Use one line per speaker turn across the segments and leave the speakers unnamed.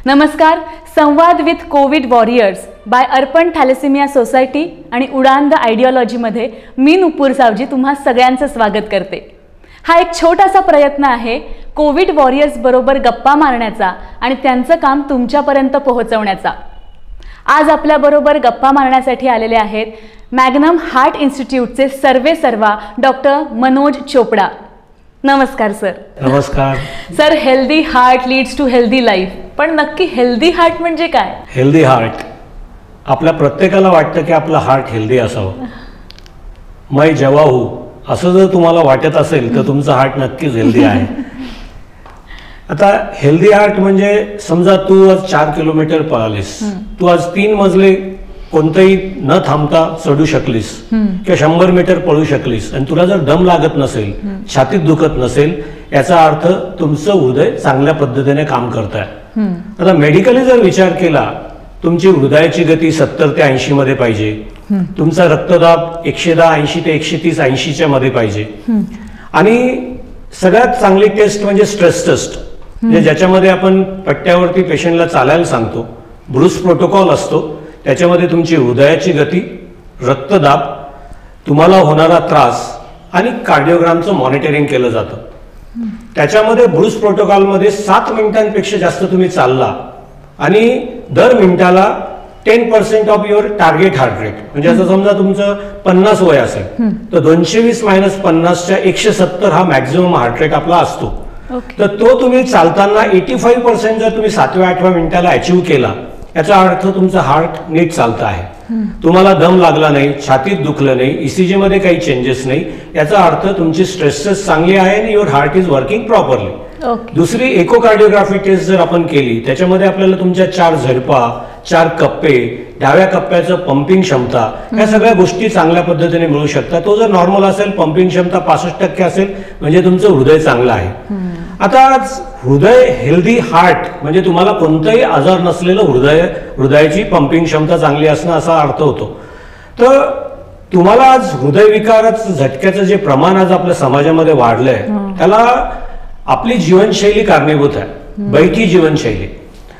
नमस्कार. संवाद with Covid warriors bye अर्पण थॅलेसेमिया सोसायटी आणि उडान द आयडिओलॉजीमध्ये मी नुपूर सावजी तुम्हा सगळ्यांचं स्वागत करते. हा एक छोटासा प्रयत्न आहे कोविड वॉरियर्स बरोबर गप्पा मारण्याचा आणि त्यांचं काम तुमच्यापर्यंत पोहोचवण्याचा. आज आपल्याबरोबर गप्पा मारण्यासाठी आलेले आहेत मॅग्नम हार्ट इन्स्टिट्यूटचे सर्वेसर्वा डॉक्टर मनोज चोपडा. नमस्कार सर.
नमस्कार
sir. Healthy heart leads to healthy life, पण नक्की हेल्दी हार्ट म्हणजे काय?
हेल्दी हार्ट आपल्या प्रत्येकाला वाटतं की आपलं हार्ट हेल्दी असावं. मैं जेव्हा हो असं जर तुम्हाला वाटत असेल तर तुमचं हार्ट नक्कीच हेल्दी आहे. आता हेल्दी हार्ट म्हणजे समजा तू आज 4 किलोमीटर पळालीस, तू आज 3 मजले कोणतंही न थांबता चढू शकलीस किंवा 100 मीटर पळू शकलीस आणि तुला जर दम लागत नसेल, छातीत दुखत नसेल, याचा अर्थ तुमचं हृदय चांगल्या पद्धतीने काम करत आहे. आता मेडिकली जर विचार केला, तुमची हृदयाची गती 70 ते 80 मध्ये पाहिजे, तुमचा रक्तदाब 110 80 ते 130 80च्या मध्ये पाहिजे. आणि सगळ्यात चांगली टेस्ट म्हणजे स्ट्रेस टेस्ट, म्हणजे ज्याच्यामध्ये आपण पट्ट्यावरती पेशंटला चालायला सांगतो. ब्रूस प्रोटोकॉल असतो, त्याच्यामध्ये तुमची हृदयाची गती, रक्तदाब, तुम्हाला होणारा त्रास आणि कार्डिओग्रामचं मॉनिटरिंग केलं जातं. त्याच्यामध्ये ब्रूस प्रोटोकॉलमध्ये 7 मिनिटांपेक्षा जास्त तुम्ही चालला आणि दर मिनिटाला 10% of your target heart rate, म्हणजे असं समजा तुमचं 50 वय असेल तर 220 - 50च्या 170 हा मॅक्झिमम हार्ट रेट आपला असतो. तर तो तुम्ही चालताना 85% जर तुम्ही 7व्या-8व्या मिनिटाला अचीव्ह केला, याचा अर्थ तुमचं हार्ट नीट चालतं आहे. तुम्हाला दम लागला नाही, छातीत दुखलं नाही, ईसीजी मध्ये काही चेंजेस नाही, याचा अर्थ तुमची स्ट्रेसेस चांगली आहे आणि your heart is working properly. दुसरी इकोकार्डिओग्राफी टेस्ट जर आपण केली, त्याच्यामध्ये आपल्याला तुमच्या 4 झडपा, 4 कप्पे, डाव्या कप्प्याचं पंपिंग क्षमता, या सगळ्या गोष्टी चांगल्या पद्धतीने मिळू शकतात. तो जर नॉर्मल असेल, पंपिंग क्षमता 65% असेल, म्हणजे तुमचं हृदय चांगलं आहे. आता हृदय हेल्दी हार्ट म्हणजे तुम्हाला कोणताही आजार नसलेलं हृदयाची पंपिंग क्षमता चांगली असणं असा अर्थ होतो. तर तुम्हाला आज हृदयविकाराचं झटक्याचं जे प्रमाण आज आपल्या समाजामध्ये वाढलंय, त्याला आपली जीवनशैली कारणीभूत आहे. बैठी जीवनशैली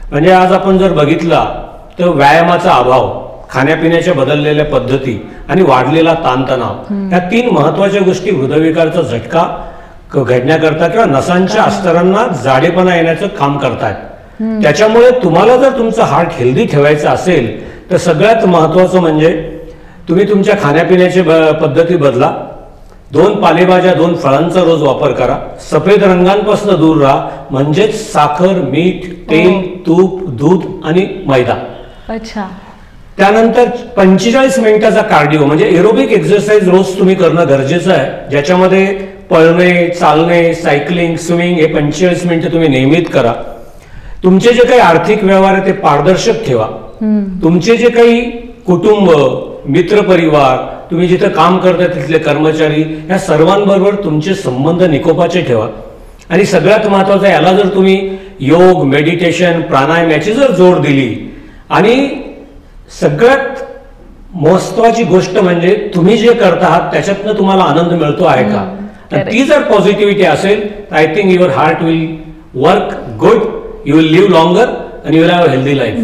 म्हणजे आज आपण जर बघितला तर व्यायामाचा अभाव, खाण्यापिण्याच्या बदललेल्या पद्धती आणि वाढलेला ताणतणाव, या 3 महत्वाच्या गोष्टी हृदयविकाराचा झटका घडण्याकरता किंवा नसांच्या अस्तरांना जाडेपणा येण्याचं काम करतात. त्याच्यामुळे तुम्हाला जर तुमचं हार्ट हेल्दी ठेवायचं असेल तर सगळ्यात महत्वाचं म्हणजे तुम्ही तुमच्या खाण्यापिण्याच्या पद्धती बदला. 2 पालेभाज्या, 2 फळांचा रोज वापर करा. सफेद रंगांपासून दूर राहा, म्हणजेच साखर, मीठ, तेल, तूप, दूध आणि मैदा.
अच्छा.
त्यानंतर 45 मिनिटाचा कार्डिओ म्हणजे एरोबिक एक्सरसाइज रोज तुम्ही करणं गरजेचं आहे, ज्याच्यामध्ये पळणे, चालणे, सायकलिंग, स्विमिंग हे 45 मिनिटं तुम्ही नियमित करा. तुमचे जे काही आर्थिक व्यवहार आहे ते पारदर्शक ठेवा. तुमचे जे काही कुटुंब, मित्रपरिवार, तुम्ही जिथं काम करता तिथले कर्मचारी, या सर्वांबरोबर तुमचे संबंध निकोपाचे ठेवा. आणि सगळ्यात महत्वाचं, याला जर तुम्ही योग, मेडिटेशन, प्राणायाम याची जर जोड दिली, आणि सगळ्यात महत्वाची गोष्ट म्हणजे तुम्ही जे करता आहात त्याच्यातनं तुम्हाला आनंद मिळतो आहे का, ती जर पॉझिटिव्हिटी असेल, I think your heart will work good, you will live longer आणि you will have a healthy life.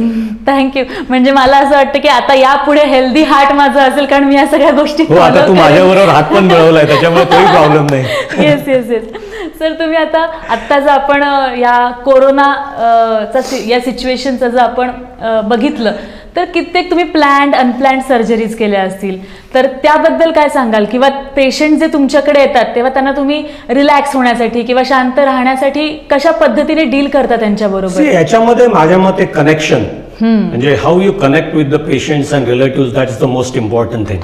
Thank you. म्हणजे मला असं वाटतं की आता यापुढे हेल्दी हार्ट माझं असेल, कारण मी या सगळ्या गोष्टी
हो, आता तू माझ्याबरोबर हात पण मिळवलाय, त्याच्यामुळे काही प्रॉब्लेम नाही.
Yes yes yes. सर, तुम्ही आता जर आपण या कोरोनाचा या सिच्युएशनचं जर आपण बघितलं तर कित्येक तुम्ही प्लॅन्ड अनप्लॅन्ड सर्जरीज केल्या असतील, तर त्याबद्दल काय सांगाल? किंवा पेशंट जे तुमच्याकडे येतात तेव्हा त्यांना तुम्ही रिलॅक्स होण्यासाठी किंवा शांत राहण्यासाठी कशा पद्धतीने डील करता त्यांच्याबरोबर?
याच्यामध्ये माझ्या मते कनेक्शन, म्हणजे how you connect with the patients and relatives, that is the most important thing.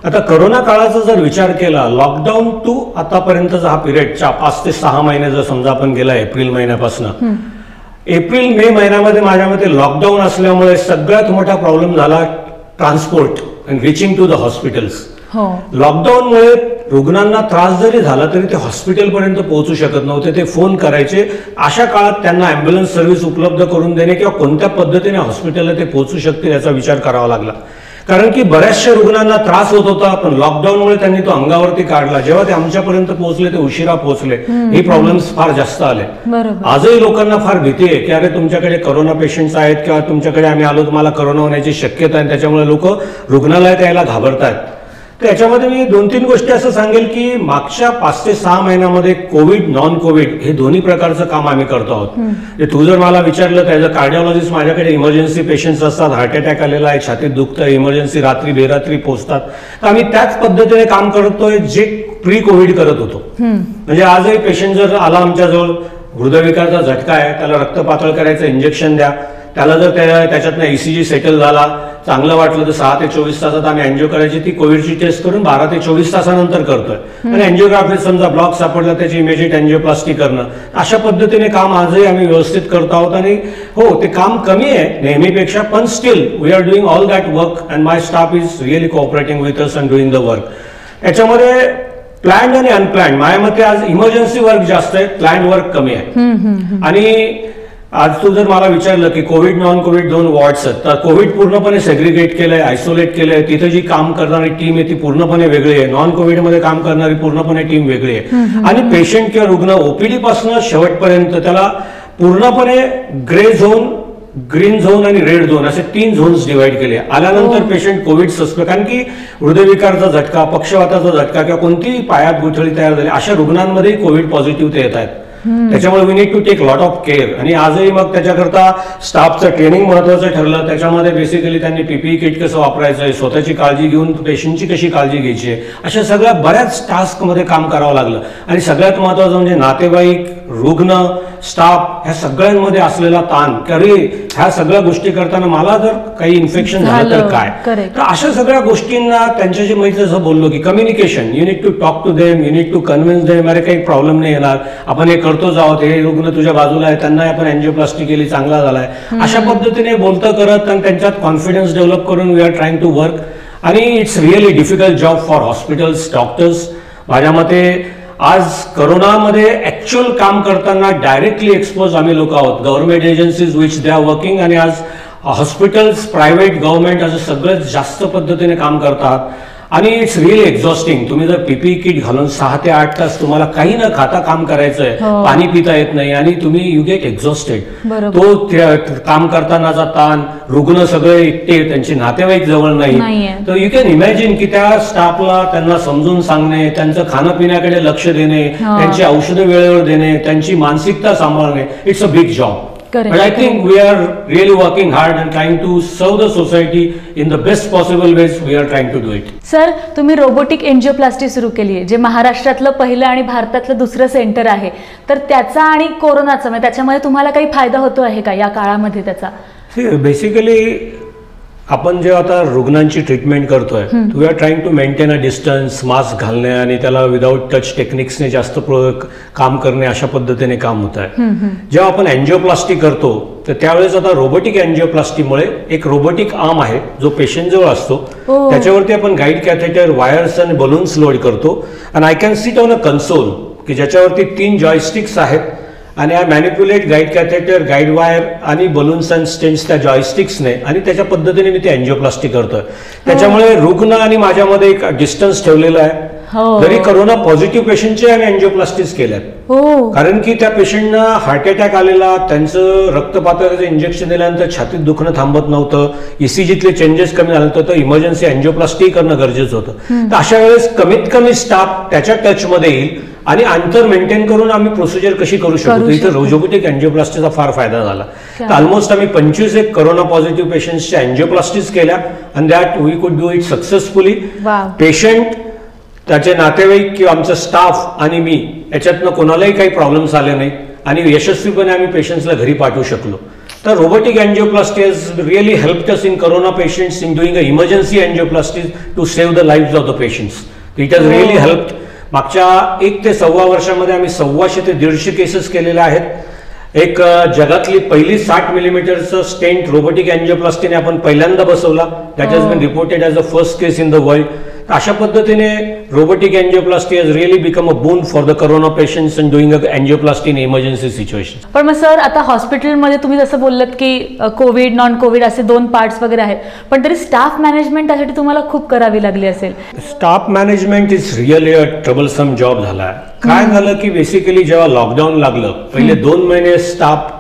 आता कोरोना काळाचा जर विचार केला, लॉकडाऊन टू आतापर्यंतचा हा पिरियड 5 ते 6 महिने जर समजा आपण गेला एप्रिल महिन्यापासून, एप्रिल मे महिन्यामध्ये माझ्या मते लॉकडाऊन असल्यामुळे सगळ्यात मोठा प्रॉब्लेम झाला transport and reaching to the hospitals. लॉकडाऊनमुळे रुग्णांना त्रास जरी झाला तरी ते हॉस्पिटलपर्यंत पोहोचू शकत नव्हते. ते फोन करायचे, अशा काळात त्यांना ॲम्ब्युलन्स सर्व्हिस उपलब्ध करून देणे किंवा कोणत्या पद्धतीने हॉस्पिटलला ते पोहोचू शकतील याचा विचार करावा लागला. कारण की बऱ्याचशा रुग्णांना त्रास होत होता, पण लॉकडाऊनमुळे त्यांनी तो अंगावरती काढला. जेव्हा ते आमच्यापर्यंत पोहोचले ते उशिरा पोहोचले, हे प्रॉब्लेम्स फार जास्त आले. आजही लोकांना फार भीती आहे की अरे तुमच्याकडे करोना पेशंट्स आहेत किंवा तुमच्याकडे आम्ही आलो, तुम्हाला करोना होण्याची शक्यता आहे, त्याच्यामुळे लोक रुग्णालयात यायला घाबरतात. तर याच्यामध्ये मी 2-3 गोष्टी असं सांगेल की मागच्या 5 ते 6 महिन्यामध्ये कोविड, नॉन कोविड हे दोन्ही प्रकारचं काम आम्ही करतो आहोत. तू जर मला विचारलं तर ॲज अ कार्डिओलॉजिस्ट माझ्याकडे इमर्जन्सी पेशंट्स असतात, हार्ट अटॅक आलेला आहे, छातीत दुखतं, इमर्जन्सी रात्री बेरात्री पोहोचतात, तर आम्ही त्याच पद्धतीने काम करतोय जे प्री कोविड करत होतो. म्हणजे आजही पेशंट जर आला आमच्याजवळ, हृदयविकारचा झटका आहे, त्याला रक्त पातळ करायचं इंजेक्शन द्या, त्याला जर त्याच्यातनं ECG सेटल झाला, चांगलं वाटलं तर 6 ते 24 तासात आम्ही अँजिओ करायची ती कोविडची टेस्ट करून 12 ते 24 तासानंतर करतोय. आणि अँजिओग्राफी समजा ब्लॉक सापडला त्याची इमिजिएट अँजिओप्लास्टी करणं, अशा पद्धतीने काम आजही आम्ही व्यवस्थित करतो आहोत. आणि हो, ते काम कमी आहे नेहमीपेक्षा, पण still we are doing all that work and my staff is really cooperating with us and doing the work. याच्यामध्ये प्लॅन्ड आणि अनप्लॅन्ड, माझ्या मते आज इमर्जन्सी वर्क जास्त आहे, प्लॅन्ड वर्क कमी आहे. आणि आज तू जर मला विचारलं की कोविड, नॉन कोविड 2 वॉर्ड्स आहेत, तर कोविड पूर्णपणे सेग्रिगेट केलंय, आयसोलेट केलंय, तिथे जी काम करणारी टीम आहे ती पूर्णपणे वेगळी आहे, नॉन कोविडमध्ये काम करणारी पूर्णपणे टीम वेगळी आहे. आणि पेशंट किंवा रुग्ण OPD पासून शेवटपर्यंत त्याला पूर्णपणे ग्रे झोन, ग्रीन झोन आणि रेड झोन असे 3 झोन्स डिवाइड केले. आल्यानंतर पेशंट कोविड सस्पेक्ट, कारण की हृदयविकारचा झटका, पक्षवाताचा झटका किंवा कोणतीही पायात गुठळी तयार झाली अशा रुग्णांमध्ये कोविड पॉझिटिव्ह ते येत आहेत. त्याच्यामुळे we need to take lot of care. आणि आजही मग त्याच्याकरता स्टाफचं ट्रेनिंग महत्वाचं ठरलं. त्याच्यामध्ये बेसिकली त्यांनी PPE किट कसं वापरायचं आहे, स्वतःची काळजी घेऊन पेशंटची कशी काळजी घ्यायची आहे, अशा सगळ्या बऱ्याच टास्कमध्ये काम करावं लागलं. आणि सगळ्यात महत्वाचं म्हणजे नातेवाईक, रुग्ण, स्टाफ ह्या सगळ्यांमध्ये असलेला ताण, की अरे ह्या सगळ्या गोष्टी करताना मला जर काही इन्फेक्शन झालं तर काय. तर अशा सगळ्या गोष्टींना त्यांच्याशी मी जसं बोललो की communication, you need to talk to them, you need to convince them, अरे काही प्रॉब्लेम नाही येणार, आपण हे करतोच आहोत, हे रुग्ण तुझ्या बाजूला आहे, त्यांना आपण अँजिओप्लास्टी केली, चांगला झालाय, अशा पद्धतीने बोलतं करत आणि त्यांच्यात कॉन्फिडन्स डेव्हलप करून we are trying to work. आणि it's really difficult job for hospitals, doctors. माझ्या मते आज करोनामध्ये ऍक्च्युअल काम करताना डायरेक्टली एक्सपोज आम्ही लोक आहोत, government agencies which they are working, आणि आज हॉस्पिटल्स, प्रायव्हेट, गव्हर्नमेंट असं सगळं जास्त पद्धतीने काम करतात. आणि इट्स रिअली एक्झॉस्टिंग. तुम्ही जर PPE किट घालून 6 ते 8 तास तुम्हाला काही न खाता काम करायचंय, पाणी पिता येत नाही आणि तुम्ही यू गेट एक्झॉस्टेड. तो काम करतानाचा ताण, रुग्ण सगळे एकटे, त्यांचे नातेवाईक जवळ नाही, तर यू कॅन इमॅजिन की त्या स्टाफला त्यांना समजून सांगणे, त्यांचं खाणं पिण्याकडे लक्ष देणे, त्यांची औषधं वेळेवर देणे, त्यांची मानसिकता सांभाळणे, it's a big job. But I think we are really working hard and trying to serve the society in the best possible ways we are trying to do it.
Sir, तुम्ही रोबोटिक एंजिओप्लास्टी सुरू केली आहे, जे महाराष्ट्रातलं पहिलं आणि भारतातलं दुसरं सेंटर आहे, तर त्याचा आणि कोरोनाचा म्हणजे त्याच्यामध्ये तुम्हाला काही फायदा होतो आहे का या काळामध्ये त्याचा?
बेसिकली आपण जेव्हा आता रुग्णांची ट्रीटमेंट करतोय, we are trying to maintain a distance, mask घालणे आणि त्याला विदाऊट टच टेक्निक्सने जास्त काम करणे, अशा पद्धतीने काम होत आहे. जेव्हा आपण अँजिओप्लास्टी करतो तर त्यावेळेस आता रोबोटिक अँजिओप्लास्टीमुळे एक रोबोटिक आर्म आहे जो पेशंट जवळ असतो, त्याच्यावरती आपण गाईड कॅथेटर, वायर्स आणि बलून्स लोड करतो. आणि I can sit on a console की ज्याच्यावरती 3 जॉयस्टिक्स आहेत आणि I manipulate guide catheter, guide wire आणि बलून्स अँड स्टेन्स त्या जॉयस्टिक्सने, आणि त्याच्या पद्धतीने मी ते अँजिओप्लास्टी करतोय. त्याच्यामुळे रुग्ण आणि माझ्यामध्ये एक डिस्टन्स ठेवलेला आहे. जरी करोना पॉझिटिव्ह पेशंटचे आम्ही अँजिओप्लास्टीज केल्यात, कारण की त्या पेशंटना हार्ट अटॅक आलेला, त्यांचं रक्तपातळाचं इंजेक्शन दिल्यानंतर छातीत दुखणं थांबत नव्हतं, ECGतले चेंजेस कमी झाले तर इमर्जन्सी अँजिओप्लास्टी करणं गरजेचं होतं. तर अशा वेळेस कमीत कमी स्टाफ त्याच्या टचमध्ये येईल आणि अंतर मेंटेन करून आम्ही प्रोसिजर कशी करू शकतो. इथे रोबोटिक अँजिओप्लास्टीचा फार फायदा झाला. तर ऑलमोस्ट आम्ही 25 करोना पॉझिटिव्ह पेशंट्सच्या अँजिओप्लास्टीज केल्या आणि दॅट वी कुड डू इट सक्सेसफुली. पेशंट, त्याचे नातेवाईक किंवा आमचा स्टाफ आणि मी याच्यातनं कोणालाही काही प्रॉब्लेम्स आले नाही आणि यशस्वीपणे आम्ही पेशंट्सला घरी पाठवू शकलो. तर robotic angioplasty has really helped us in corona patients in doing a emergency angioplasty to save the live of the patients. It has really helped. मागच्या 1 ते 1.25 वर्षामध्ये आम्ही 100 ते 150 केसेस केलेल्या आहेत. एक जगातली पहिली 60 मिलीमीटरचं स्टेंट रोबोटिक अँजिओप्लास्टीने आपण पहिल्यांदा बसवला. That has been reported as a first case in the world. अशा पद्धतीने robotic angioplasty has really become a boon for the corona patients and doing a angioplasty in emergency situation.
पण मग sir आता हॉस्पिटलमध्ये तुम्ही जसं बोललात की कोविड नॉन कोविड असे 2 पार्ट्स वगैरे आहेत, पण तरी स्टाफ मॅनेजमेंट त्यासाठी तुम्हाला खूप करावी लागली असेल.
Staff management is really a troublesome job झाला. काय झालं की बेसिकली जेव्हा लॉकडाऊन लागलं पहिले 2 महिने स्टाफ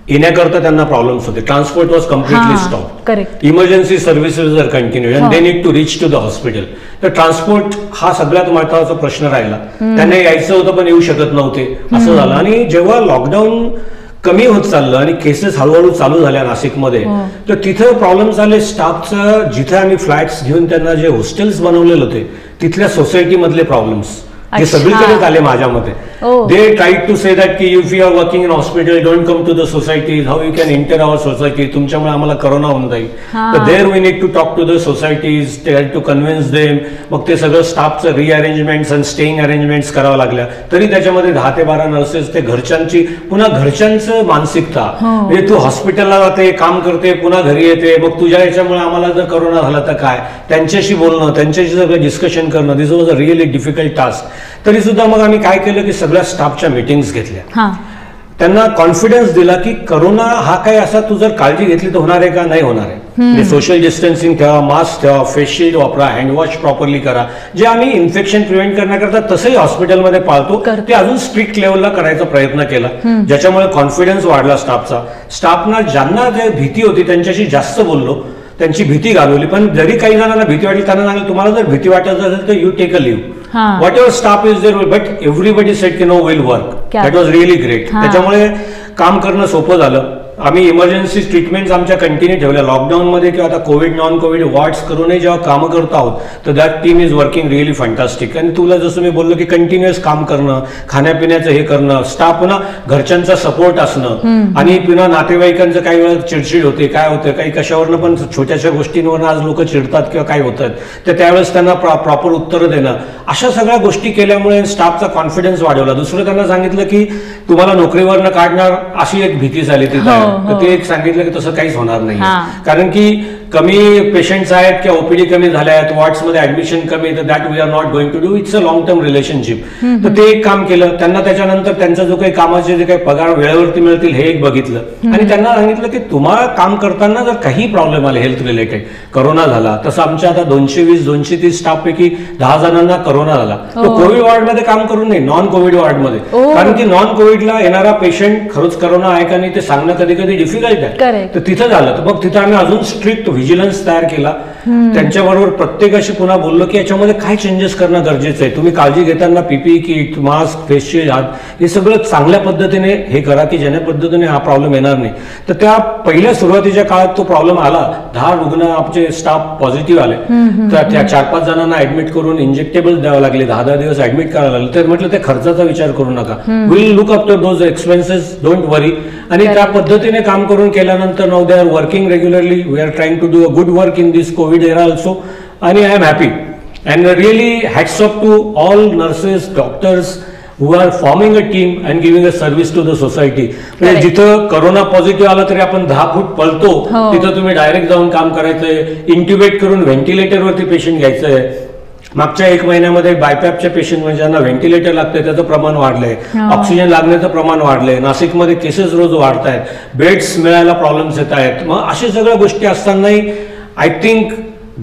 येण्याकरता त्यांना प्रॉब्लेम्स होते. Transport was completely stop.
Correct.
Emergency services are continue and they need to reach to the hospital. तर ट्रान्सपोर्ट हा सगळ्यात महत्वाचा प्रश्न राहिला. त्यांना यायचं होतं पण येऊ शकत नव्हते असं झालं. आणि जेव्हा लॉकडाऊन कमी होत चाललं आणि केसेस हळूहळू चालू झाल्या नाशिकमध्ये, तर तिथं प्रॉब्लेम्स आले स्टाफचं. जिथे आम्ही फ्लॅट्स घेऊन त्यांना जे हॉस्टेल्स बनवलेले होते तिथल्या सोसायटी मधले प्रॉब्लेम्स हे सगळीकडेच आले माझ्या मते. They tried to say that की if you are working in hospital don't come to the society, how you can enter our society, तुमच्यामुळे आम्हाला करोना होऊन जाईल. तर there we need to talk to the societies, to convince them. मग ते सगळं स्टाफचं रिअरेंजमेंट्स अँड स्टेईंग अरेंजमेंट्स करावं लागल्या. तरी त्याच्यामध्ये 10 ते 12 नर्सेस, ते घरच्यांची पुन्हा घरच्यांचं मानसिकता, म्हणजे तू हॉस्पिटलला जाते काम करते पुन्हा घरी येते, मग तुझ्या याच्यामुळे आम्हाला जर करोना झाला तर काय, त्यांच्याशी बोलणं, त्यांच्याशी सगळं डिस्कशन करणं, this was a really difficult task. तरी सुद्धा मग आम्ही काय केलं की सगळ्या स्टाफच्या मीटिंग्स घेतल्या. त्यांना कॉन्फिडन्स दिला की करोना हा काय असा तू जर काळजी घेतली तर होणार आहे का, नाही होणार आहे. सोशल डिस्टन्सिंग ठेवा, मास्क ठेवा, फेस शील्ड वापरा, हँडवॉश प्रॉपरली करा. जे आम्ही इन्फेक्शन प्रिव्हेंट करण्याकरता तसंही हॉस्पिटलमध्ये पाळतो ते अजून स्ट्रिक्ट लेवलला करायचा प्रयत्न केला, ज्याच्यामुळे कॉन्फिडन्स वाढला स्टाफचा. स्टाफना ज्यांना जे भीती होती त्यांच्याशी जास्त बोललो, त्यांची भीती घालवली. पण जरी काही जणांना भीती वाटली त्यांना सांगितलं तुम्हाला जर भीती वाटत असेल तर you take a leave, whatever staff is there, but everybody said की no will work. That was really great. त्याच्यामुळे काम करणं सोपं झालं. आम्ही इमर्जन्सी ट्रीटमेंट्स आमच्या कंटिन्यू ठेवल्या लॉकडाऊनमध्ये किंवा आता कोविड नॉन कोविड वॉर्ड्स करूनही जेव्हा कामं करतो आहोत तर that team is working really fantastic. आणि तुला जसं मी बोललो की कंटिन्युअस काम करणं, खाण्यापिण्याचं हे करणं, स्टाफ पुन्हा घरच्यांचा सपोर्ट असणं, आणि पुन्हा नातेवाईकांचं काही वेळा चिडचिड होते, काय होतं काही कशावरनं पण छोट्याशा गोष्टींवरनं आज लोक चिडतात किंवा काय होतात, तर त्यावेळेस त्यांना प्रॉपर उत्तरं देणं, अशा सगळ्या गोष्टी केल्यामुळे स्टाफचा कॉन्फिडन्स वाढवला. दुसरं त्यांना सांगितलं की तुम्हाला नोकरीवरनं काढणार अशी एक भीती झाली तिथे, तर ते एक सांगितलं की तसं काहीच होणार नाही. कारण की कमी पेशंट्स आहेत किंवा ओपीडी कमी झाल्या आहेत, वॉर्ड्समध्ये ऍडमिशन कमी, तर that we are not going to do, it's a long term relationship. तर ते एक काम केलं त्यांना. त्याच्यानंतर त्यांचा जो काही कामाचे जे काही पगार वेळेवरती मिळतील हे एक बघितलं. आणि त्यांना सांगितलं की तुम्हाला काम करताना जर काही प्रॉब्लेम आले हेल्थ रिलेटेड, करोना झाला, तसं आमच्या आता 220-230 स्टाफ पैकी 10 जणांना करोना झाला, तो कोविड वॉर्डमध्ये काम करून नाही, नॉन कोविड वॉर्डमध्ये. कारण की नॉन कोविडला येणारा पेशंट खरंच करोना आहे का नाही ते सांगणं कधी कधी डिफिकल्ट आहे. तर तिथं झालं. तर मग तिथं आम्ही अजून स्ट्रिक्ट व्हिजिलन्स तयार केला. त्यांच्याबरोबर प्रत्येकाशी पुन्हा बोललो की याच्यामध्ये काय चेंजेस करणं गरजेचं आहे. तुम्ही काळजी घेताना PPE kit, mask, face shield, हे सगळं चांगल्या पद्धतीने हे करा की ज्या पद्धतीने हा प्रॉब्लेम येणार नाही. तर त्या पहिल्या सुरुवातीच्या काळात तो प्रॉब्लेम आला. 10 रुग्ण आमचे स्टाफ पॉझिटिव्ह आले, तर त्या 4-5 जणांना ऍडमिट करून इंजेक्टेबल द्यावं लागले, 10-10 दिवस ऍडमिट करावं लागलं. तर म्हटलं ते खर्चाचा विचार करू नका, will look after those expenses, don't worry. आणि त्या पद्धतीने काम करून केल्यानंतर now they are working regularly. We are trying to do a good work in this Covid era also. आणि I am happy and really hats off to all nurses, doctors who are forming a team and giving a service to the society. म्हणजे जिथं corona positive आला तरी आपण 10 फूट पळतो, तिथं तुम्ही direct जाऊन काम करायचंय. इंट्युबेट करून व्हेंटिलेटरवरती पेशंट घ्यायचंय. मागच्या 1 महिन्यामध्ये बायपॅपच्या पेशंट म्हणजे ज्यांना व्हेंटिलेटर लागतंय त्याचं प्रमाण वाढलंय, ऑक्सिजन लागण्याचं प्रमाण वाढलंय, नाशिकमध्ये केसेस रोज वाढत आहेत, बेड्स मिळायला प्रॉब्लेम्स येत आहेत. मग अशा सगळ्या गोष्टी असतानाही I think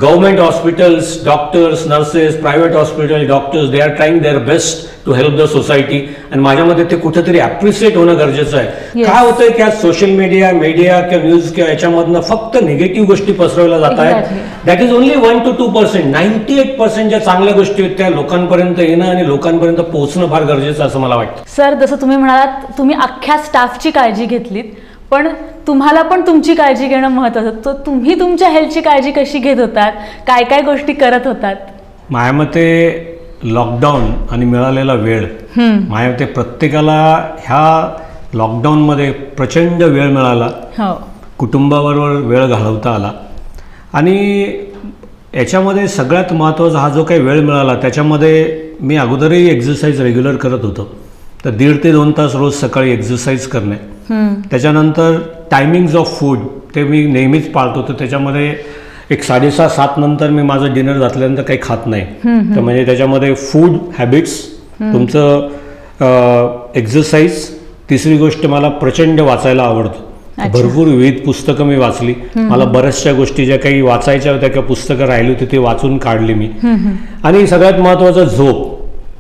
government hospitals, doctors, nurses, private hospital, doctors, they are trying their best to help the society. आणि माझ्यामध्ये ते कुठेतरी अप्रिशिएट होणं गरजेचं आहे. काय होतंय की आज सोशल मीडिया किंवा न्यूज किंवा याच्यामधनं फक्त निगेटिव्ह गोष्टी पसरवल्या जात आहेत. That is only 1 to 2%. 98% ज्या चांगल्या गोष्टी आहेत त्या लोकांपर्यंत येणं आणि लोकांपर्यंत पोहोचणं फार गरजेचं असं मला वाटतं.
सर, जसं तुम्ही म्हणालात तुम्ही अख्ख्या स्टाफची काळजी घेतलीत, पण तुम्हाला पण तुमची काळजी घेणं महत्त्वाचं. तर तुम्ही तुमच्या हेल्थची काळजी कशी घेत होतात, काय काय गोष्टी करत होतात?
माझ्या मते लॉकडाऊन आणि मिळालेला वेळ, माझ्या मते प्रत्येकाला ह्या लॉकडाऊनमध्ये प्रचंड वेळ मिळाला, कुटुंबाबरोबर वेळ घालवता आला. आणि याच्यामध्ये सगळ्यात महत्त्वाचा हा जो काही वेळ मिळाला त्याच्यामध्ये मी अगोदरही एक्झरसाईज रेग्युलर करत होतो. तर 1.5 ते 2 तास रोज सकाळी एक्झरसाईज करणे. त्याच्यानंतर टायमिंग्स ऑफ फूड ते मी नेहमीच पाळतो. तर त्याच्यामध्ये एक 6:30-7 नंतर मी माझं डिनर घातल्यानंतर काही खात नाही. तर म्हणजे त्याच्यामध्ये फूड हॅबिट्स, तुमचं एक्झरसाइज, तिसरी गोष्ट मला प्रचंड वाचायला आवडतं. भरपूर विविध पुस्तकं मी वाचली. मला बऱ्याचशा गोष्टी ज्या काही वाचायच्या होत्या किंवा पुस्तकं राहिली होती ते वाचून काढली मी. आणि सगळ्यात महत्त्वाचं झोप.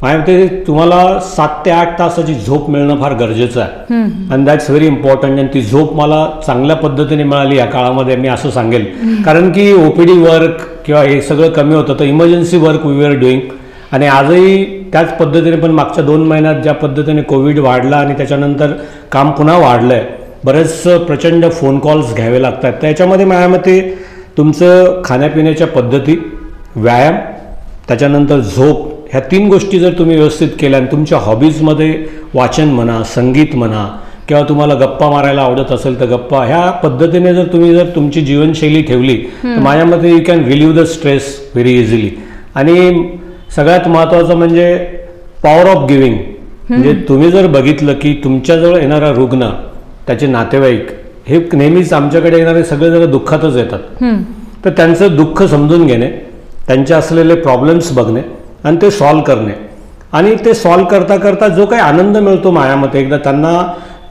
माझ्या मते तुम्हाला 7 ते 8 तासाची झोप मिळणं फार गरजेचं आहे. And that's very important. आणि ती झोप मला चांगल्या पद्धतीने मिळाली या काळामध्ये, मी असं सांगेल. कारण की OPD वर्क किंवा हे सगळं कमी होतं, तर emergency work we are doing. आणि आजही त्याच पद्धतीने, पण मागच्या 2 महिन्यात ज्या पद्धतीने कोविड वाढला आणि त्याच्यानंतर काम पुन्हा वाढलं आहे, बरेच प्रचंड फोन कॉल्स घ्यावे लागतात. त्याच्यामध्ये माझ्या मते तुमचं खाण्यापिण्याच्या पद्धती, व्यायाम, त्याच्यानंतर झोप, ह्या 3 गोष्टी जर तुम्ही व्यवस्थित केल्या आणि तुमच्या हॉबीजमध्ये वाचन म्हणा, संगीत म्हणा, किंवा तुम्हाला गप्पा मारायला आवडत असेल तर गप्पा, ह्या पद्धतीने जर तुम्ही तुमची जीवनशैली ठेवली तर माझ्या मते you can relieve the stress very easily. आणि सगळ्यात महत्त्वाचं म्हणजे पॉवर ऑफ गिव्हिंग. म्हणजे तुम्ही जर बघितलं की तुमच्याजवळ येणारा रुग्ण, त्याचे नातेवाईक, हे नेहमीच आमच्याकडे येणारे सगळे जण दुःखातच येतात. तर त्यांचं दुःख समजून घेणे, त्यांचे असलेले प्रॉब्लेम्स बघणे आणि ते सॉल्व्ह करणे. आणि ते सॉल्व्ह करता करता जो काही आनंद मिळतो माझ्यामध्ये, एकदा त्यांना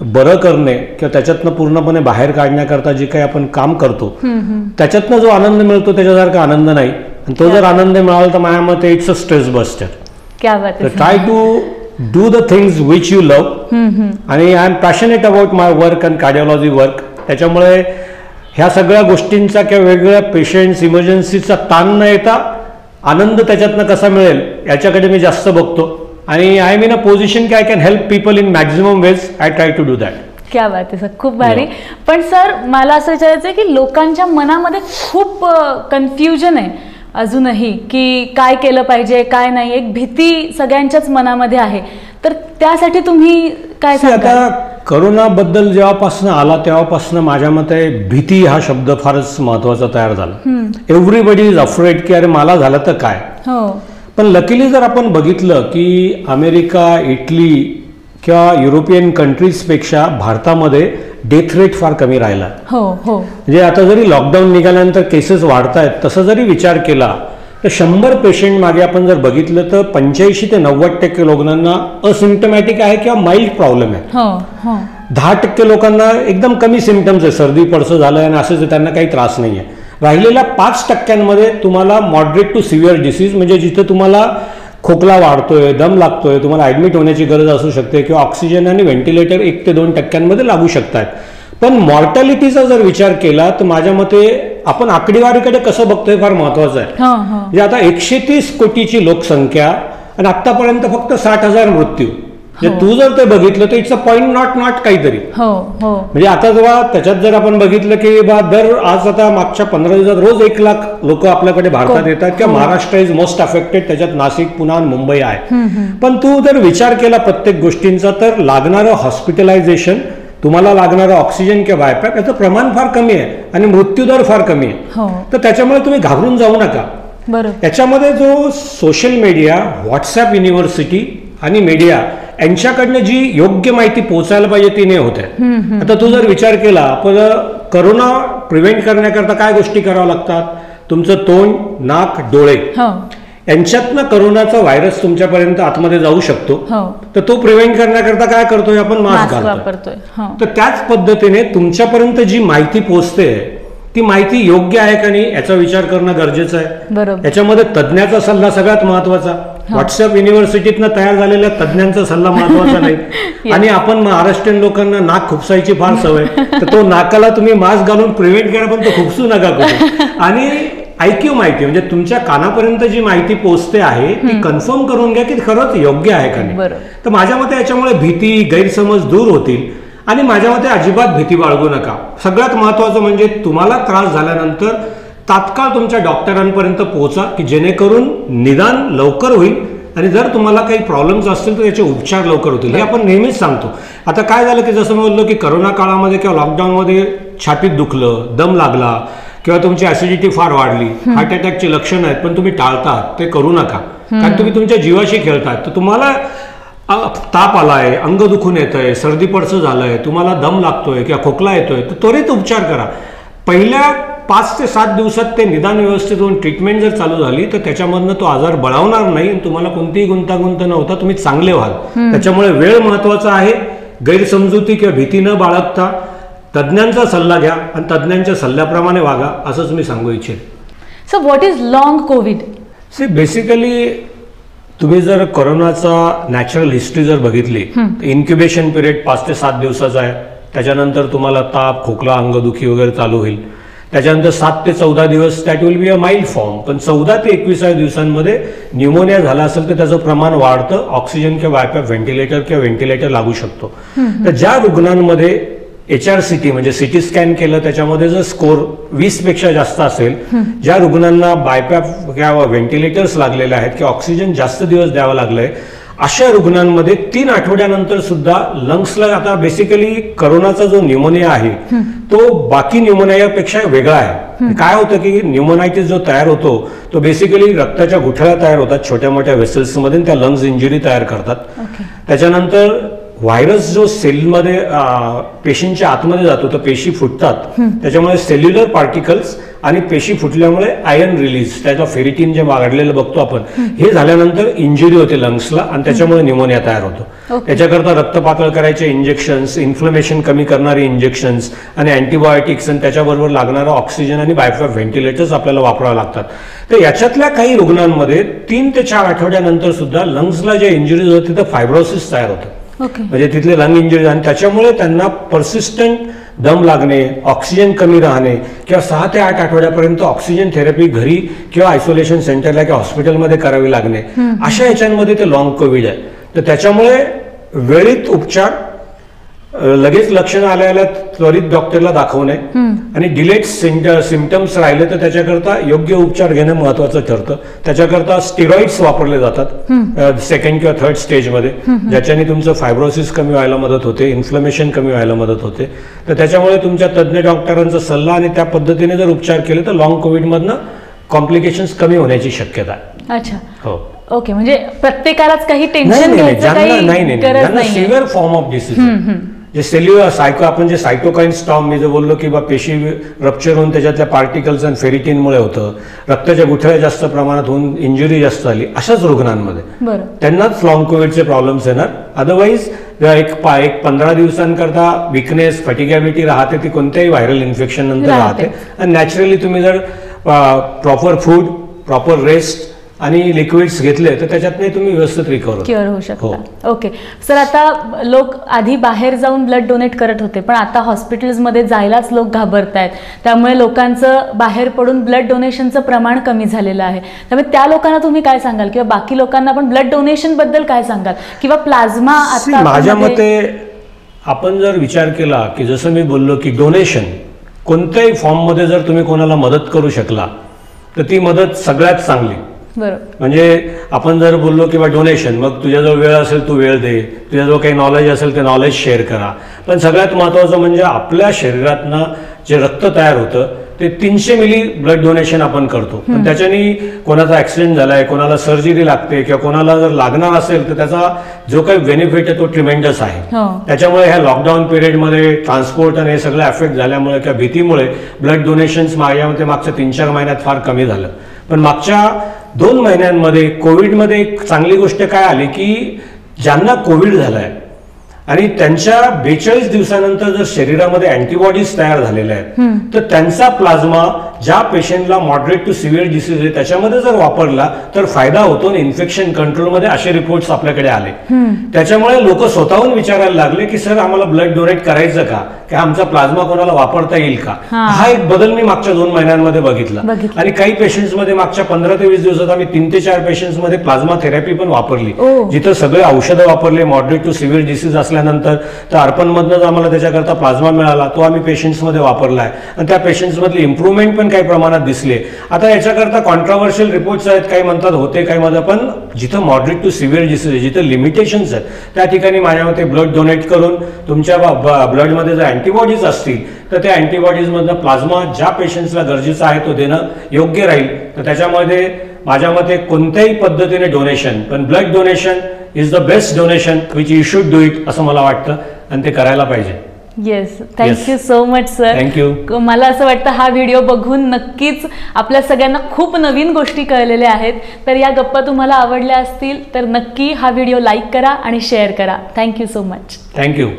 बरं करणे किंवा त्याच्यातनं पूर्णपणे बाहेर काढण्याकरता जे काही आपण काम करतो त्याच्यातनं जो आनंद मिळतो त्याच्यासारखा आनंद नाही. आणि तो जर आनंद मिळाला तर माझ्या मते it's a stress buster. Try to do the things which you love. आणि I am passionate about my work and cardiology work. त्याच्यामुळे ह्या सगळ्या गोष्टींचा किंवा वेगवेगळ्या पेशंट्स, इमर्जन्सीचा ताण न येता आनंद त्याच्यातनं कसा मिळेल याच्याकडे मी जास्त बघतो. आणि I am in a position की I can help people in maximum ways. I try to do that.
क्या बात आहे सर, खूप भारी. पण सर मला असं विचारायचं आहे की लोकांच्या मनामध्ये खूप कन्फ्युजन आहे अजूनही, की काय केलं पाहिजे काय नाही, एक भीती सगळ्यांच्याच मनामध्ये आहे. तर त्यासाठी तुम्ही काय सांगता?
आता करोनाबद्दल जेव्हापासून आला तेव्हापासून माझ्या मते भीती हा शब्द फारच महत्वाचा तयार झाला. एव्हरीबडी इज अफ्रेड की अरे मला झालं तर काय. पण लकीली जर आपण बघितलं की अमेरिका, इटली किंवा युरोपियन कंट्रीजपेक्षा भारतामध्ये डेथ रेट फार कमी राहिला. म्हणजे आता जरी लॉकडाऊन निघाल्यानंतर केसेस वाढत आहेत, तसं जरी विचार केला तर 100 पेशंट मागे आपण जर बघितलं तर 85 ते 90% लोकांना असिम्टमॅटिक आहे किंवा माइल्ड प्रॉब्लेम आहे. 10% लोकांना एकदम कमी सिम्टम्स आहे, सर्दी पडसं झालं आणि असंच त्यांना काही त्रास नाही आहे. राहिलेल्या 5% तुम्हाला मॉडरेट टू सिव्हिअर डिसीज, म्हणजे जिथे तुम्हाला खोकला वाढतोय, दम लागतोय, तुम्हाला ऍडमिट होण्याची गरज असू शकते किंवा ऑक्सिजन आणि व्हेंटिलेटर 1 ते 2% लागू शकतात. पण मॉर्टॅलिटीचा जर विचार केला तर माझ्या मते आपण आकडेवारीकडे कसं बघतोय फार महत्वाचं आहे. म्हणजे आता 130 कोटीची लोकसंख्या आणि आतापर्यंत फक्त 60,000 मृत्यू. म्हणजे तू जर ते बघितलं तर इट्स अ पॉइंट नॉट काहीतरी. म्हणजे आता जेव्हा त्याच्यात जर आपण बघितलं की आज आता मागच्या 15 दिवसात रोज 1 लाख लोक आपल्याकडे भारतात येतात किंवा महाराष्ट्र इज मोस्ट अफेक्टेड, त्याच्यात नाशिक, पुणे, मुंबई आहे. पण तू जर विचार केला प्रत्येक गोष्टींचा तर लागणारं हॉस्पिटलायझेशन, तुम्हाला लागणारं ऑक्सिजन किंवा वायपॅक याचं प्रमाण फार कमी आहे आणि मृत्यूदर फार कमी आहे. तर त्याच्यामुळे तुम्ही घाबरून जाऊ नका. याच्यामध्ये जो सोशल मीडिया, व्हॉट्सअप युनिव्हर्सिटी आणि मीडिया यांच्याकडनं जी योग्य माहिती पोहोचायला पाहिजे ती नाही होत आहे. आता तू जर विचार केला पण करोना प्रिव्हेंट करण्याकरता काय गोष्टी कराव्या लागतात, तुमचं तोंड, नाक, डोळे यांच्यातनं करोनाचा व्हायरस तुमच्यापर्यंत आतमध्ये जाऊ शकतो. तर तो प्रिव्हेंट करण्याकरता काय करतोय आपण, मास्क घालतोय. तर त्याच पद्धतीने तुमच्यापर्यंत जी माहिती पोहोचते ती माहिती योग्य आहे का नाही याचा विचार करणं गरजेचं आहे. याच्यामध्ये तज्ज्ञाचा सल्ला सगळ्यात महत्वाचा. व्हॉट्सअप युनिव्हर्सिटीतनं तयार झालेल्या तज्ज्ञांचा सल्ला महत्वाचा नाही. आणि आपण महाराष्ट्रीयन लोकांना नाक खुपसायची फार सवय, तर तो नाकाला तुम्ही मास्क घालून प्रिव्हेंट करा पण तो खुपसू नका कुठे. आणि ऐकीव माहिती म्हणजे तुमच्या कानापर्यंत जी माहिती पोहोचते आहे ती कन्फर्म करून घ्या की खरंच योग्य आहे का नाही. तर माझ्या मते याच्यामुळे भीती, गैरसमज दूर होतील. आणि माझ्या मते अजिबात भीती बाळगू नका. सगळ्यात महत्वाचं म्हणजे तुम्हाला त्रास झाल्यानंतर तात्काळ तुमच्या डॉक्टरांपर्यंत पोहोचा की जेणेकरून निदान लवकर होईल. आणि जर तुम्हाला काही प्रॉब्लेम्स असतील तर त्याचे उपचार लवकर होतील, हे आपण नेहमीच सांगतो. आता काय झालं की जसं मी बोललो की करोना काळामध्ये किंवा लॉकडाऊनमध्ये छातीत दुखलं, दम लागला किंवा तुमची ऍसिडिटी फार वाढली, हार्ट अटॅकची लक्षणं आहेत पण तुम्ही टाळतात, ते करू नका. कारण तुम्ही तुमच्या जीवाशी खेळतात. तर तुम्हाला ताप आलाय, अंग दुखून येतंय, सर्दी पडसं झालंय, तुम्हाला दम लागतोय किंवा खोकला येतोय तर त्वरित उपचार करा. पहिल्या 5 ते 7 दिवसात ते निदान व्यवस्थित होऊन ट्रीटमेंट जर चालू झाली तर त्याच्यामधनं तो आजार बळावणार नाही आणि तुम्हाला कोणतीही गुंतागुंत न होता तुम्ही चांगले व्हाल. त्याच्यामुळे वेळ महत्वाचा आहे. गैरसमजुती किंवा भीती न बाळगता तज्ज्ञांचा सल्ला घ्या आणि तज्ज्ञांच्या सल्ल्याप्रमाणे वागा असंच मी सांगू इच्छित.
So what is long Covid?
Basically तुम्ही जर कोरोनाचा नॅचरल हिस्ट्री जर बघितली तर इन्क्युबेशन पिरियड 5 ते 7 दिवसाचा आहे. त्याच्यानंतर तुम्हाला ताप, खोकला, अंगदुखी वगैरे चालू होईल. त्याच्यानंतर 7 ते 14 दिवस that will be a mild form. पण 14 ते 21 दिवसांमध्ये न्यूमोनिया झाला असेल तर त्याचं प्रमाण वाढतं. ऑक्सिजन किंवा वायपॅप व्हेंटिलेटर किंवा व्हेंटिलेटर लागू शकतो. तर ज्या रुग्णांमध्ये HRCT म्हणजे सिटी स्कॅन केलं त्याच्यामध्ये जर स्कोर 20 पेक्षा जास्त असेल, ज्या रुग्णांना बायपॅप किंवा व्हेंटिलेटर्स लागलेले आहेत किंवा ऑक्सिजन जास्त दिवस द्यावं लागलंय अशा रुग्णांमध्ये 3 आठवड्यानंतर सुद्धा लंग्सला आता बेसिकली कोरोनाचा जो न्यूमोनिया आहे तो बाकी न्यूमोनियापेक्षा वेगळा आहे. काय होतं की न्यूमोनायटिस जो तयार होतो तो बेसिकली रक्ताच्या गुठळ्या तयार होतात छोट्या मोठ्या वेसल्समध्ये, त्या लंग्स इंजुरी तयार करतात. त्याच्यानंतर व्हायरस जो सेलमध्ये पेशींच्या आतमध्ये जातो तर पेशी फुटतात. त्याच्यामुळे सेल्युलर पार्टिकल्स आणि पेशी फुटल्यामुळे आयर्न रिलीज, त्याचा फेरिटीन जे वाढलेलं बघतो आपण, हे झाल्यानंतर इंजुरी होते लंग्सला आणि त्याच्यामुळे न्यूमोनिया तयार होतो. त्याच्याकरता रक्त पातळ करायचे इंजेक्शन्स, इन्फ्लमेशन कमी करणारे इंजेक्शन्स आणि अँटीबायोटिक्स आणि त्याच्याबरोबर लागणारा ऑक्सिजन आणि बायपॅप व्हेंटिलेटर्स आपल्याला वापरावे लागतात. तर याच्यातल्या काही रुग्णांमध्ये 3 ते 4 आठवड्यानंतर सुद्धा लंग्सला जे इंजुरीज होते तिथं फायब्रोसिस तयार होतं. म्हणजे तिथले लंग इंजुरी आणि त्याच्यामुळे त्यांना परसिस्टंट दम लागणे, ऑक्सिजन कमी राहणे किंवा 6 ते 8 आठवड्यापर्यंत ऑक्सिजन थेरपी घरी किंवा आयसोलेशन सेंटरला किंवा हॉस्पिटलमध्ये करावी लागणे, अशा याच्यामध्ये ते लॉंग कोविड आहे. तर त्याच्यामुळे वेळीत उपचार, लगेच लक्षणं आल्याला त्वरित डॉक्टरला दाखवणे आणि डिलेड सिम्पटम्स राहिले तर त्याच्याकरता योग्य उपचार घेणं महत्वाचं ठरतं. त्याच्याकरता स्टिरॉइड्स वापरले जातात सेकंड किंवा थर्ड स्टेजमध्ये, ज्याच्याने तुमचं फायब्रोसिस कमी व्हायला मदत होते, इन्फ्लमेशन कमी व्हायला मदत होते. तर त्याच्यामुळे तुमच्या तज्ज्ञ डॉक्टरांचा सल्ला आणि त्या पद्धतीने जर उपचार केले तर लॉंग कोविडमधनं कॉम्प्लिकेशन्स कमी होण्याची शक्यता आहे.
अच्छा,
हो.
ओके. म्हणजे प्रत्येकालाच काही टेन्शन घ्यायचं काही गरज नाही.
सिव्हिअर फॉर्म ऑफ डिसीज जे सेल्युलर सायको, आपण जे सायटोकाईन स्टॉर्म मी जे बोललो की बा पेशी रप्चर होऊन त्याच्यातल्या पार्टिकल्स आणि फेरिटीनमुळे होतं, रक्ताच्या गुठळ्या जास्त प्रमाणात होऊन इंजुरी जास्त झाली, अशाच रुग्णांमध्ये त्यांनाच लॉंग कोविडचे प्रॉब्लेम्स येणार. अदरवाईज एक 15 दिवसांकरता विकनेस, फटिगॅबिलिटी राहते, ती कोणत्याही व्हायरल इन्फेक्शन नंतर राहते. आणि नॅचरली तुम्ही जर प्रॉपर फूड, प्रॉपर रेस्ट आणि लिक्विड्स घेतले तर त्याच्यातने तुम्ही व्यवस्थित क्युअर होऊ शकता.
ओके सर, आता लोक आधी बाहेर जाऊन ब्लड डोनेट करत होते, पण आता हॉस्पिटल्समध्ये जायलाच लोक घाबरत आहेत. त्यामुळे लोकांचं बाहेर पडून ब्लड डोनेशनचं प्रमाण कमी झालेलं आहे. त्यामुळे त्या लोकांना तुम्ही काय सांगाल किंवा बाकी लोकांना पण ब्लड डोनेशन बद्दल काय सांगाल किंवा प्लाझ्मा? आता
माझ्या मते आपण जर विचार केला की जसं मी बोललो की डोनेशन कोणत्याही फॉर्ममध्ये जर तुम्ही कोणाला मदत करू शकला तर ती मदत सगळ्यात चांगली. म्हणजे आपण जर बोललो किंवा डोनेशन, मग तुझ्याजवळ वेळ असेल तू वेळ दे, तुझ्याजवळ काही नॉलेज असेल ते नॉलेज शेअर करा. पण सगळ्यात महत्त्वाचं म्हणजे आपल्या शरीरातनं जे रक्त तयार होतं ते 300 मिली ब्लड डोनेशन आपण करतो. पण त्याच्यानी कोणाचा ऍक्सिडेंट झालाय, कोणाला सर्जरी लागते किंवा कोणाला जर लागणार असेल तर त्याचा जो काही बेनिफिट आहे तो ट्रिमेंडस आहे. त्याच्यामुळे ह्या लॉकडाऊन पिरियडमध्ये ट्रान्सपोर्ट आणि हे सगळं अफेक्ट झाल्यामुळे किंवा भीतीमुळे ब्लड डोनेशन्स माझ्यामध्ये मागच्या 3-4 महिन्यात फार कमी झालं. पण मागच्या 2 महिन्यांमध्ये कोविडमध्ये एक चांगली गोष्ट काय आली की ज्यांना कोविड झालाय आणि त्यांच्या 42 दिवसानंतर जर शरीरामध्ये अँटीबॉडीज तयार झालेल्या आहेत तर त्यांचा प्लाझ्मा ज्या पेशंटला मॉडरेट टू सिव्हिअर डिसीज आहे त्याच्यामध्ये जर वापरला तर फायदा होतो आणि इन्फेक्शन कंट्रोलमध्ये असे रिपोर्ट्स आपल्याकडे आले. त्याच्यामुळे लोक स्वतःहून विचारायला लागले की सर आम्हाला ब्लड डोनेट करायचं का, की आमचा प्लाझ्मा कोणाला वापरता येईल का. हा एक बदल मी मागच्या 2 महिन्यांमध्ये बघितला. आणि काही पेशंट्समध्ये मागच्या 15 ते 20 दिवसात आम्ही 3 ते 4 पेशंट्समध्ये प्लाझ्मा थेरपी पण वापरली, जिथं सगळे औषधं वापरले मॉडरेट टू सिव्हिअर डिसीज असल्यानंतर. तर अर्पणमधनंच आम्हाला त्याच्याकरता प्लाझ्मा मिळाला, तो आम्ही पेशंट्समध्ये वापरला आहे आणि त्या पेशंट्समधली इम्प्रूव्हमेंट पण काही प्रमाणात दिसले. आता याच्याकरता कॉन्ट्रोवर्शियल रिपोर्ट्स आहेत, काही म्हणतात होते, काही म्हणतात, पण जिथं मॉडरेट टू सिव्हिअर डिसीज आहे, जिथं लिमिटेशन्स आहेत त्या ठिकाणी माझ्या मते ब्लड डोनेट करून तुमच्या ब्लडमध्ये जर अँटीबॉडीज असतील तर त्या अँटीबॉडीजमधनं प्लाझ्मा ज्या पेशंट्सला गरजेचा आहे तो देणं योग्य राहील. तर त्याच्यामध्ये माझ्या मते कोणत्याही पद्धतीने डोनेशन, पण blood donation is the best donation which you should do it असं मला वाटतं आणि ते करायला पाहिजे.
Yes, thank you so much sir.
Thank you.
मला असं वाटतं हा व्हिडिओ बघून नक्कीच आपल्या सगळ्यांना खूप नवीन गोष्टी कळलेल्या आहेत. तर या गप्पा तुम्हाला आवडल्या असतील तर नक्की हा व्हिडिओ लाईक करा आणि शेअर करा. Thank you so much.
थँक्यू.